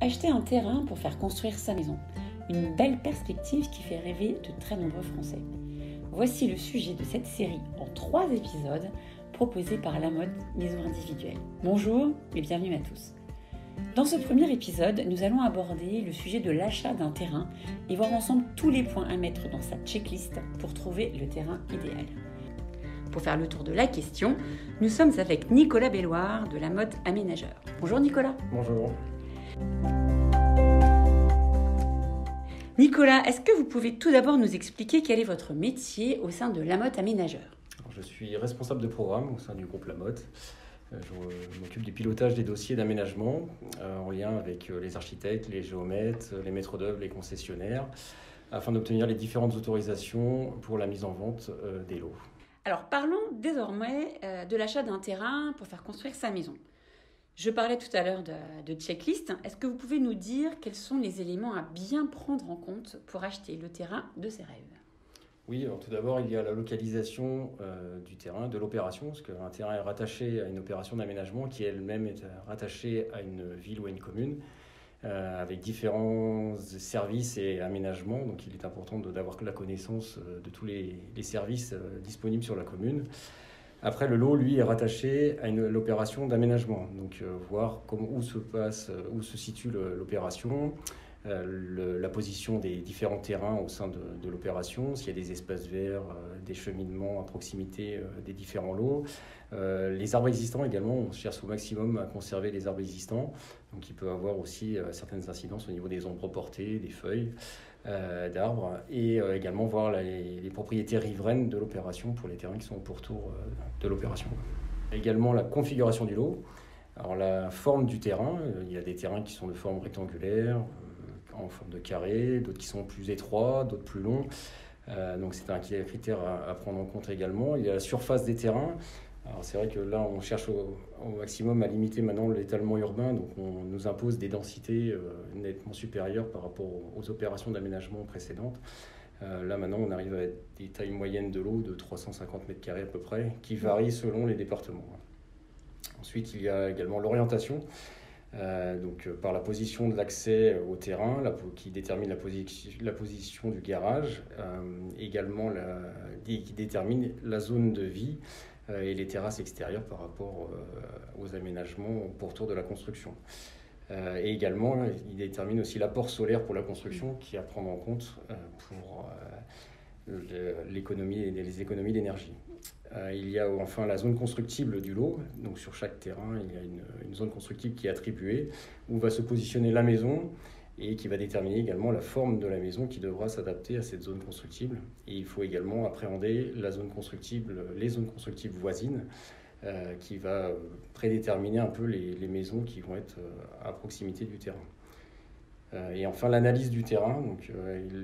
Acheter un terrain pour faire construire sa maison. Une belle perspective qui fait rêver de très nombreux Français. Voici le sujet de cette série en 3 épisodes proposés par Lamode Maison Individuelle. Bonjour et bienvenue à tous. Dans ce premier épisode, nous allons aborder le sujet de l'achat d'un terrain et voir ensemble tous les points à mettre dans sa checklist pour trouver le terrain idéal. Pour faire le tour de la question, nous sommes avec Nicolas Belloir de Lamode Aménageur. Bonjour Nicolas. Bonjour. Nicolas, est-ce que vous pouvez tout d'abord nous expliquer quel est votre métier au sein de Lamode Aménageur ? Alors, je suis responsable de programme au sein du groupe Lamode. Je m'occupe du pilotage des dossiers d'aménagement en lien avec les architectes, les géomètres, les maîtres d'œuvre, les concessionnaires, afin d'obtenir les différentes autorisations pour la mise en vente des lots. Alors parlons désormais de l'achat d'un terrain pour faire construire sa maison. Je parlais tout à l'heure de checklist. Est-ce que vous pouvez nous dire quels sont les éléments à bien prendre en compte pour acheter le terrain de ses rêves ? Oui, alors tout d'abord, il y a la localisation du terrain, de l'opération, parce qu'un terrain est rattaché à une opération d'aménagement qui elle-même est rattachée à une ville ou à une commune, avec différents services et aménagements. Donc il est important d'avoir la connaissance de tous les services disponibles sur la commune. Après, le lot, lui, est rattaché à l'opération d'aménagement. Donc voir où se situe l'opération, la position des différents terrains au sein de l'opération, s'il y a des espaces verts, des cheminements à proximité des différents lots. Les arbres existants également, on cherche au maximum à conserver les arbres existants. Donc il peut avoir aussi certaines incidences au niveau des ombres portées, des feuilles d'arbres, et également voir les propriétés riveraines de l'opération pour les terrains qui sont au pourtour de l'opération. Également la configuration du lot. Alors la forme du terrain, il y a des terrains qui sont de forme rectangulaire, en forme de carré, d'autres qui sont plus étroits, d'autres plus longs. Donc c'est un critère à prendre en compte également. Il y a la surface des terrains. Alors c'est vrai que là on cherche au maximum à limiter maintenant l'étalement urbain, donc on nous impose des densités nettement supérieures par rapport aux opérations d'aménagement précédentes. Là maintenant on arrive à des tailles moyennes de l'eau de 350 m² à peu près, qui varient selon les départements. Ensuite il y a également l'orientation. Par la position de l'accès au terrain, qui détermine la position du garage, également qui détermine la zone de vie et les terrasses extérieures par rapport aux aménagements pourtour de la construction. Et également, il détermine aussi l'apport solaire pour la construction, qui est à prendre en compte pour les économies d'énergie. Il y a enfin la zone constructible du lot. Donc sur chaque terrain, il y a une zone constructible qui est attribuée, où va se positionner la maison et qui va déterminer également la forme de la maison qui devra s'adapter à cette zone constructible. Et il faut également appréhender les zones constructibles voisines, qui va prédéterminer un peu les maisons qui vont être à proximité du terrain. Et enfin, l'analyse du terrain. Donc,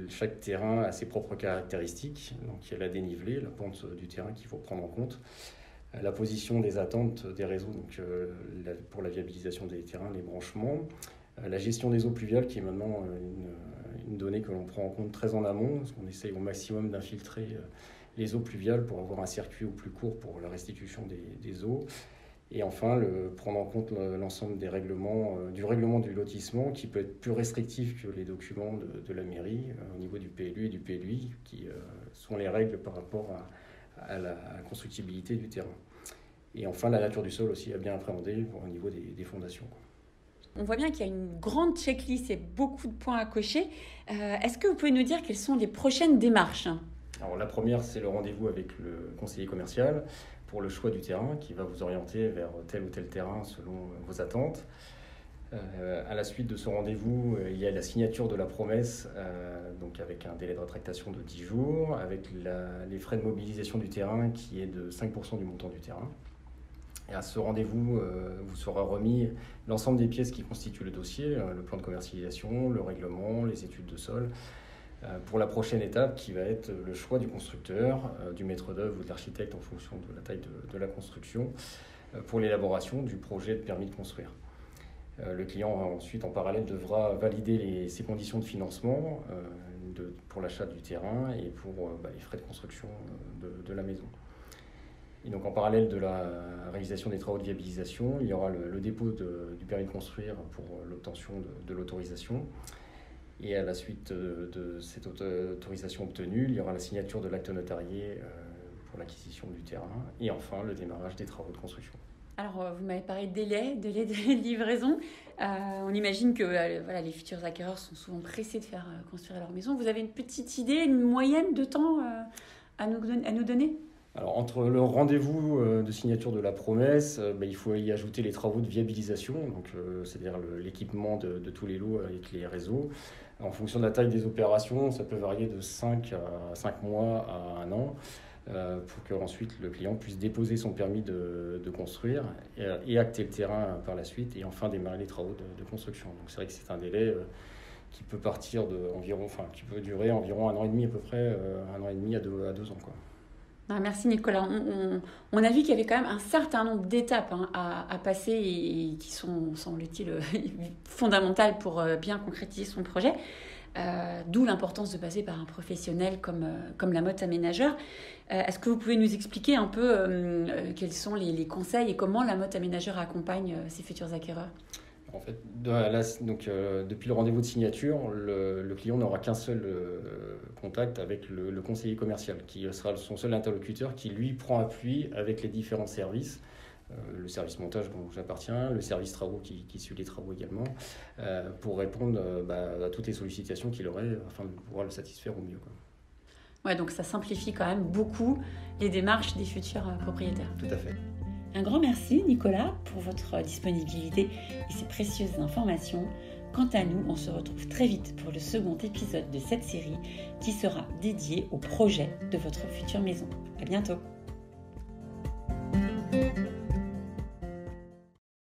chaque terrain a ses propres caractéristiques. Donc, il y a la dénivelée, la pente du terrain qu'il faut prendre en compte. La position des attentes des réseaux, donc, pour la viabilisation des terrains, les branchements. La gestion des eaux pluviales, qui est maintenant une donnée que l'on prend en compte très en amont, parce qu'on essaye au maximum d'infiltrer les eaux pluviales pour avoir un circuit au plus court pour la restitution des eaux. Et enfin, prendre en compte l'ensemble du règlement du lotissement, qui peut être plus restrictif que les documents de la mairie au niveau du PLU et du PLUI, qui sont les règles par rapport à la constructibilité du terrain. Et enfin, la nature du sol aussi à bien appréhender au niveau des fondations. On voit bien qu'il y a une grande checklist et beaucoup de points à cocher. Est-ce que vous pouvez nous dire quelles sont les prochaines démarches ? Alors, la première, c'est le rendez-vous avec le conseiller commercial pour le choix du terrain, qui va vous orienter vers tel ou tel terrain selon vos attentes. À la suite de ce rendez-vous, il y a la signature de la promesse, donc avec un délai de rétractation de 10 jours, avec les frais de mobilisation du terrain qui est de 5% du montant du terrain. Et à ce rendez-vous, vous sera remis l'ensemble des pièces qui constituent le dossier, le plan de commercialisation, le règlement, les études de sol, pour la prochaine étape qui va être le choix du constructeur, du maître d'œuvre ou de l'architecte en fonction de la taille de la construction, pour l'élaboration du projet de permis de construire. Le client ensuite en parallèle devra valider ses conditions de financement pour l'achat du terrain et pour les frais de construction de la maison. Et donc en parallèle de la réalisation des travaux de viabilisation, il y aura le dépôt du permis de construire pour l'obtention de l'autorisation. Et à la suite de cette autorisation obtenue, il y aura la signature de l'acte notarié pour l'acquisition du terrain et enfin le démarrage des travaux de construction. Alors, vous m'avez parlé de délai de livraison. On imagine que les futurs acquéreurs sont souvent pressés de faire construire leur maison. Vous avez une petite idée, une moyenne de temps à nous donner ? Alors, entre le rendez-vous de signature de la promesse, il faut y ajouter les travaux de viabilisation, donc, c'est-à-dire l'équipement de tous les lots avec les réseaux. En fonction de la taille des opérations, ça peut varier de 5 mois à 1 an. Pour qu'ensuite le client puisse déposer son permis de construire et acter le terrain par la suite et enfin démarrer les travaux de construction. Donc c'est vrai que c'est un délai qui peut partir qui peut durer environ 1 an et demi à peu près, 1 an et demi à 2 ans, quoi. Merci Nicolas. On a vu qu'il y avait quand même un certain nombre d'étapes à passer et qui sont, semble-t-il, fondamentales pour bien concrétiser son projet. D'où l'importance de passer par un professionnel comme Lamotte Aménageur. Est-ce que vous pouvez nous expliquer un peu quels sont les conseils et comment Lamotte Aménageur accompagne ses futurs acquéreurs ? En fait, depuis le rendez-vous de signature, le client n'aura qu'un seul contact avec le conseiller commercial, qui sera son seul interlocuteur, qui lui prend appui avec les différents services. Le service montage dont j'appartiens, le service travaux qui suit les travaux également, pour répondre à toutes les sollicitations qu'il aurait afin de pouvoir le satisfaire au mieux, quoi. Ouais, donc ça simplifie quand même beaucoup les démarches des futurs propriétaires. Tout à fait. Un grand merci Nicolas pour votre disponibilité et ces précieuses informations. Quant à nous, on se retrouve très vite pour le second épisode de cette série qui sera dédié au projet de votre future maison. À bientôt.